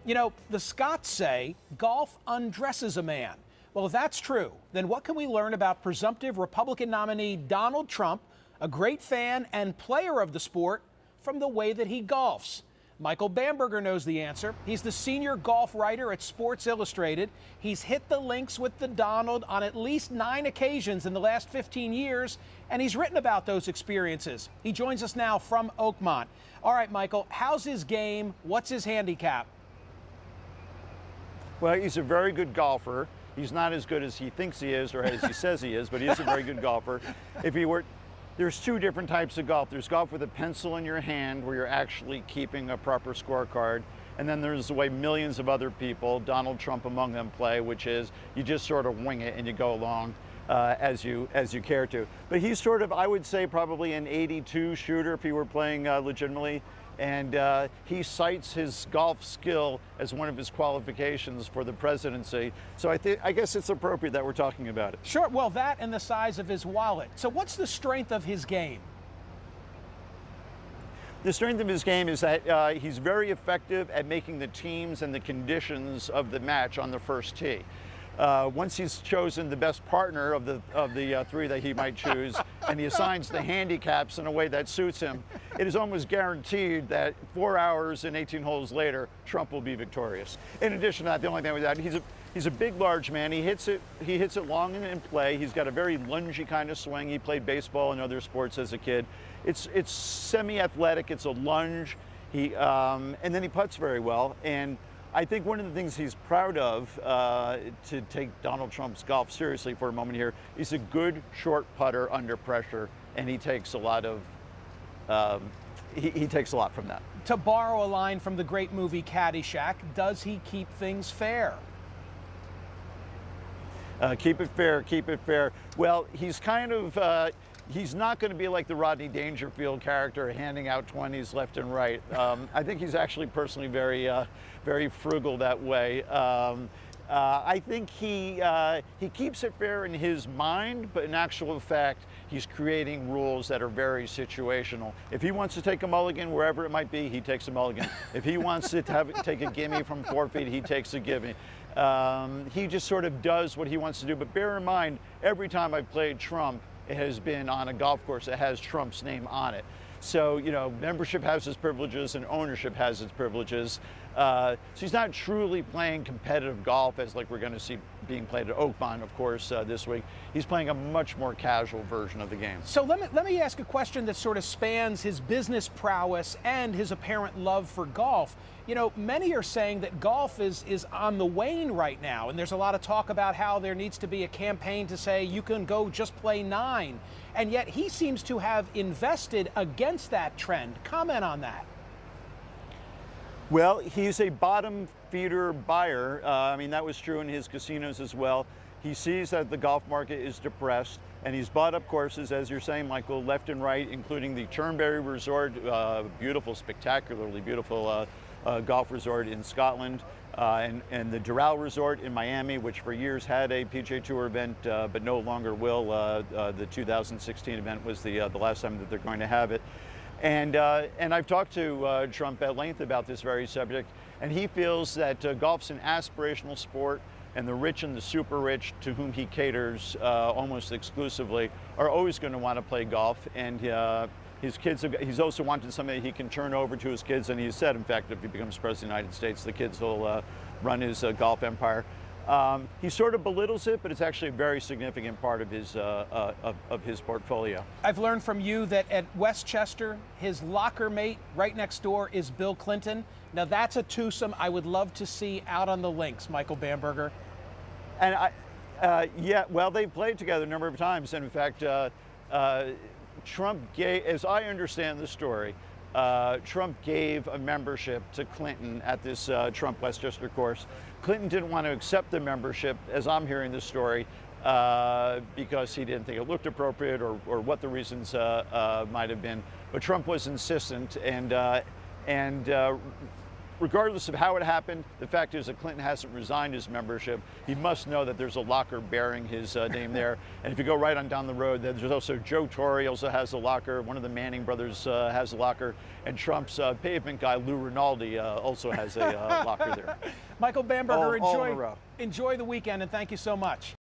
You know, the Scots say golf undresses a man. Well, if that's true, then what can we learn about presumptive Republican nominee Donald Trump, a great fan and player of the sport, from the way that he golfs? Michael Bamberger knows the answer. He's the senior golf writer at Sports Illustrated. He's hit the links with the Donald on at least 9 occasions in the last 15 years, and he's written about those experiences. He joins us now from Oakmont. All right, Michael, how's his game? What's his handicap? Well, he's a very good golfer. He's not as good as he thinks he is or as he says he is, but he is a very good golfer. There's 2 different types of golf. There's golf with a pencil in your hand where you're actually keeping a proper scorecard. And then there's the way millions of other people, Donald Trump among them, play, which is you just sort of wing it and you go along as you care to. But he's sort of, I would say, probably an 82 shooter if he were playing legitimately. And he cites his golf skill as one of his qualifications for the presidency. So I guess it's appropriate that we're talking about it. Sure, well, that and the size of his wallet. So what's the strength of his game? The strength of his game is that he's very effective at making the teams and the conditions of the match on the first tee. Once he's chosen the best partner of the 3 that he might choose, and he assigns the handicaps in a way that suits him, it is almost guaranteed that 4 hours and 18 holes later, Trump will be victorious. In addition to that, the only thing with that, he's a big, large man. He hits it long and in play. He's got a very lungy kind of swing. He played baseball and other sports as a kid. It's semi-athletic. It's a lunge. And then he putts very well. And I think one of the things he's proud of, to take Donald Trump's golf seriously for a moment here, he's a good short putter under pressure, and he takes a lot of he takes a lot from that. To borrow a line from the great movie Caddyshack, does he keep things fair? Keep it fair, keep it fair. Well, he's kind of he's not going to be like the Rodney Dangerfield character handing out 20s left and right. I think he's actually personally very frugal that way. I think he keeps it fair in his mind, but in actual fact, he's creating rules that are very situational. If he wants to take a mulligan wherever it might be, he takes a mulligan. If he wants to take a gimme from 4 feet, he takes a gimme. He just sort of does what he wants to do. But bear in mind, every time I've played Trump, it has been on a golf course that has Trump's name on it. So, you know, membership has its privileges and ownership has its privileges. So he's not truly playing competitive golf as like we're going to see being played at Oakmont, of course, this week. He's playing a much more casual version of the game. So let me ask a question that sort of spans his business prowess and his apparent love for golf. You know, many are saying that golf is on the wane right now, and there's a lot of talk about how there needs to be a campaign to say you can go just play 9. And yet he seems to have invested against that trend. Comment on that. Well, he's a bottom feeder buyer. I mean, that was true in his casinos as well. He sees that the golf market is depressed, and he's bought up courses, as you're saying, Michael, left and right, including the Turnberry Resort, beautiful, spectacularly beautiful golf resort in Scotland, and the Doral Resort in Miami, which for years had a PGA Tour event, but no longer will. The 2016 event was the last time that they're going to have it. And I've talked to Trump at length about this very subject, and he feels that golf's an aspirational sport, and the rich and the super rich, to whom he caters almost exclusively, are always going to want to play golf. And his kids, he's also wanted something that he can turn over to his kids, and he said, in fact, if he becomes president of the United States, the kids will run his golf empire. He sort of belittles it, but it's actually a very significant part of his portfolio. I've learned from you that at Westchester, his locker mate right next door is Bill Clinton. Now that's a twosome I would love to see out on the links, Michael Bamberger. And yeah, well, they've played together a number of times, and in fact, Trump gave, as I understand the story, Trump gave a membership to Clinton at this Trump Westchester course. Clinton didn't want to accept the membership, as I'm hearing the story, because he didn't think it looked appropriate or what the reasons might have been. But Trump was insistent, and regardless of how it happened, the fact is that Clinton hasn't resigned his membership. He must know that there's a locker bearing his name there. And if you go right on down the road, there's also Joe Torre also has a locker. One of the Manning brothers has a locker. And Trump's pavement guy, Lou Rinaldi, also has a locker there. Michael Bamberger, all in a row. enjoy the weekend, and thank you so much.